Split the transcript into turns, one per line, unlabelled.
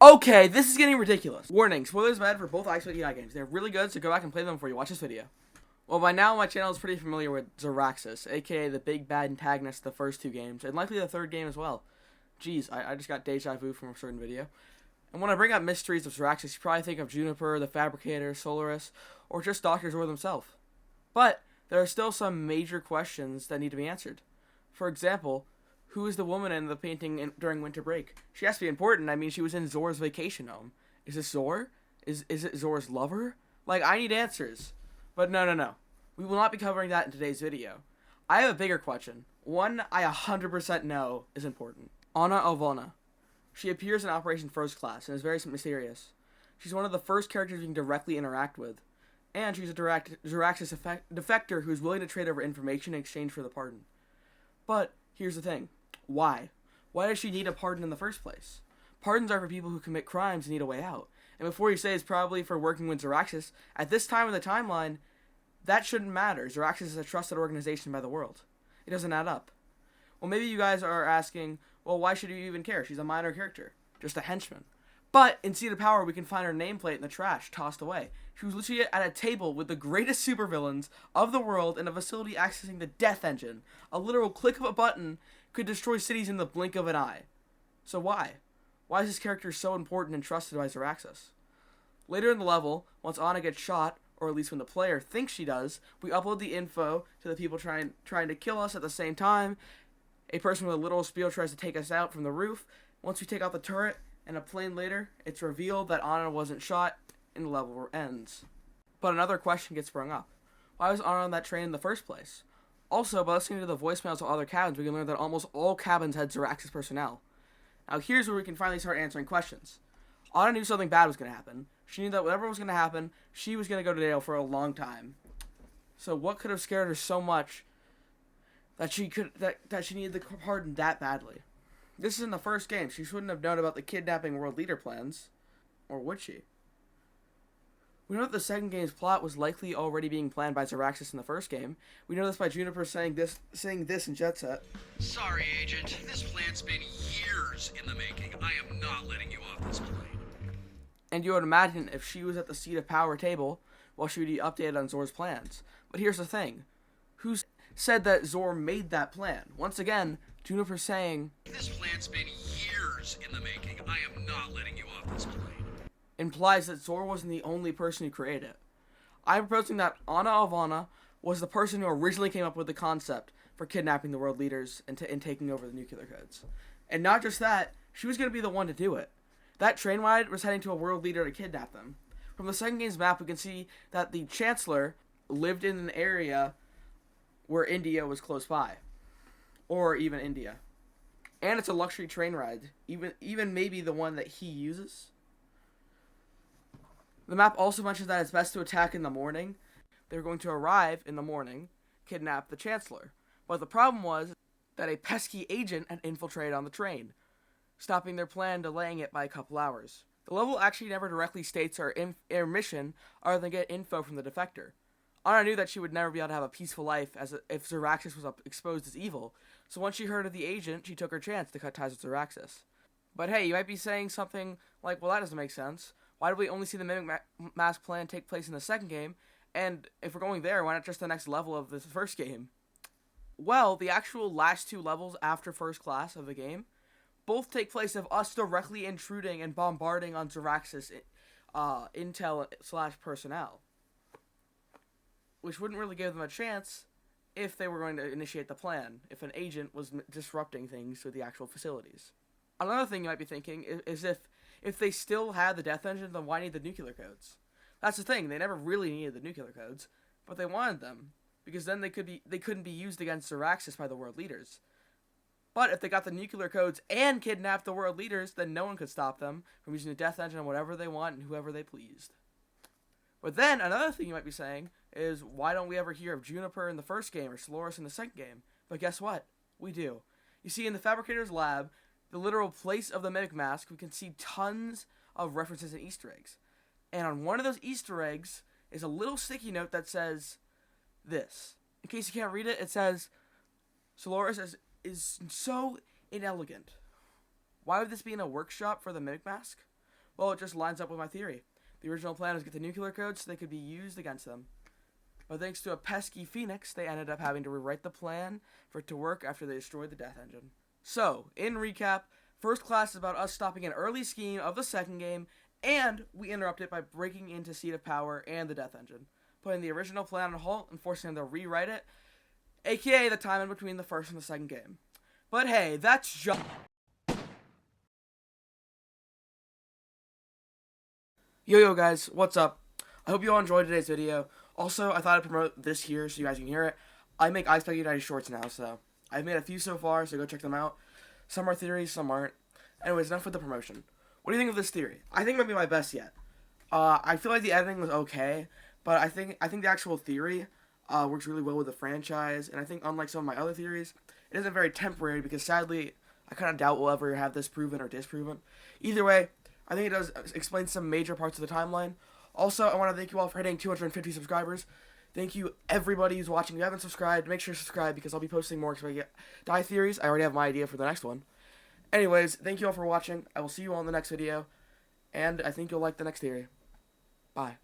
Okay, this is getting ridiculous. Warning, spoilers ahead for both Ice games. They're really good, so go back and play them before you watch this video. Well, by now my channel is pretty familiar with Zeraxis, aka the big bad antagonist of the first two games, and likely the third game as well. Jeez, I just got deja vu from a certain video. And when I bring up mysteries of Zeraxis, you probably think of Juniper, the Fabricator, Solaris, or just Dr. Zor himself. But there are still some major questions that need to be answered. For example, who is the woman in the painting during winter break? She has to be important. I mean, she was in Zor's vacation home. Is this Zor? Is it Zor's lover? Like, I need answers. But no. We will not be covering that in today's video. I have a bigger question. One I 100% know is important. Anna Alvana. She appears in Operation First Class and is very mysterious. She's one of the first characters we can directly interact with. And she's a Zeraxis defector who's willing to trade over information in exchange for the pardon. But here's the thing. Why? Why does she need a pardon in the first place? Pardons are for people who commit crimes and need a way out. And before you say it's probably for working with Zeraxis, at this time in the timeline, that shouldn't matter. Zeraxis is a trusted organization by the world. It doesn't add up. Well, maybe you guys are asking, well, why should you even care? She's a minor character. Just a henchman. But in Seat of Power, we can find her nameplate in the trash, tossed away. She was literally at a table with the greatest supervillains of the world in a facility accessing the Death Engine. A literal click of a button could destroy cities in the blink of an eye. So why? Why is this character so important and trusted by Zeraxis? Later in the level, once Anna gets shot, or at least when the player thinks she does, we upload the info to the people trying to kill us at the same time. A person with a literal spear tries to take us out from the roof. Once we take out the turret and a plane later, it's revealed that Anna wasn't shot and the level ends. But another question gets sprung up. Why was Anna on that train in the first place? Also, by listening to the voicemails of other cabins, we can learn that almost all cabins had Zeraxis personnel. Now here's where we can finally start answering questions. Anna knew something bad was going to happen. She knew that whatever was going to happen, she was going to go to jail for a long time. So what could have scared her so much that she needed the pardon that badly? This is in the first game. She shouldn't have known about the kidnapping world leader plans. Or would she? We know that the second game's plot was likely already being planned by Zeraxis in the first game. We know this by Juniper saying this in Jet Set.
Sorry, Agent. This plan's been years in the making. I am not letting you off this plane.
And you would imagine if she was at the Seat of Power table, well, she would be updated on Zor's plans. But here's the thing. Who said that Zor made that plan? Once again, Juniper saying,
This plan's been years in the making. I am not letting you off this plane.
Implies that Zor wasn't the only person who created it. I'm proposing that Anna Alvana was the person who originally came up with the concept for kidnapping the world leaders and taking over the nuclear codes. And not just that, she was going to be the one to do it. That train ride was heading to a world leader to kidnap them. From the second game's map, we can see that the Chancellor lived in an area where India was close by. Or even India. And it's a luxury train ride. Even maybe the one that he uses. The map also mentions that it's best to attack in the morning. They were going to arrive in the morning, kidnap the Chancellor. But the problem was that a pesky agent had infiltrated on the train, stopping their plan, delaying it by a couple hours. The level actually never directly states our mission other than get info from the defector. Anna knew that she would never be able to have a peaceful life if Zeraxis was exposed as evil, so once she heard of the agent, she took her chance to cut ties with Zeraxis. But hey, you might be saying something like, well, that doesn't make sense. Why do we only see the Mimic Mask plan take place in the second game? And if we're going there, why not just the next level of the first game? Well, the actual last two levels after First Class of the game both take place of us directly intruding and bombarding on Zeraxis intel/personnel. Which wouldn't really give them a chance if they were going to initiate the plan, if an agent was disrupting things with the actual facilities. Another thing you might be thinking is if they still had the Death Engine, then why need the nuclear codes? That's the thing, they never really needed the nuclear codes, but they wanted them, because then they couldn't be used against Zeraxis by the world leaders. But if they got the nuclear codes and kidnapped the world leaders, then no one could stop them from using the Death Engine on whatever they want and whoever they pleased. But then, another thing you might be saying is, why don't we ever hear of Juniper in the first game or Solaris in the second game? But guess what? We do. You see, in the Fabricator's lab, the literal place of the Mimic Mask, we can see tons of references and Easter eggs. And on one of those Easter eggs is a little sticky note that says this. In case you can't read it, it says, Solaris is so inelegant. Why would this be in a workshop for the Mimic Mask? Well, it just lines up with my theory. The original plan was to get the nuclear codes so they could be used against them. But thanks to a pesky Phoenix, they ended up having to rewrite the plan for it to work after they destroyed the Death Engine. So, in recap, First Class is about us stopping an early scheme of the second game, and we interrupt it by breaking into Seat of Power and the Death Engine, putting the original plan on halt and forcing them to rewrite it, aka the time in between the first and the second game. But hey, that's just... Yo guys, what's up? I hope you all enjoyed today's video. Also, I thought I'd promote this here so you guys can hear it. I make I Expect United shorts now, so I've made a few so far, so go check them out. Some are theories, some aren't. Anyways, enough with the promotion. What do you think of this theory? I think it might be my best yet. I feel like the editing was okay, but I think the actual theory works really well with the franchise, and I think unlike some of my other theories, it isn't very temporary because sadly, I kind of doubt we'll ever have this proven or disproven. Either way, I think it does explain some major parts of the timeline. Also, I want to thank you all for hitting 250 subscribers. Thank you, everybody who's watching. If you haven't subscribed, make sure to subscribe because I'll be posting more die theories. I already have my idea for the next one. Anyways, thank you all for watching. I will see you all in the next video, and I think you'll like the next theory. Bye.